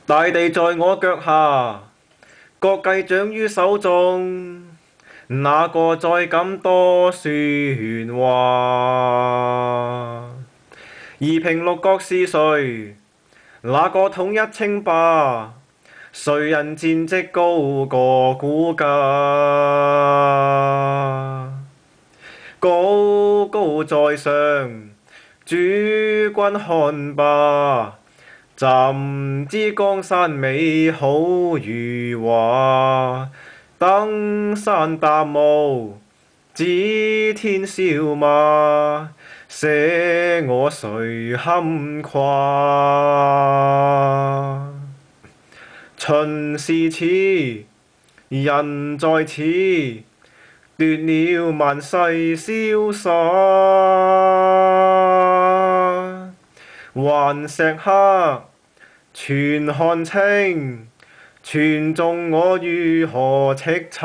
大地在我腳下，國計掌於手中，哪個再敢多説話？夷平六國是誰？哪個統一稱霸？誰人戰績高過股價？高高在上，諸君看吧，怎知江山美好如畫？登山踏霧，指天笑罵，捨我誰堪誇？秦時遲，人在此，奪了萬世瀟灑。頑石刻，全看清，傳頌我如何叱咤。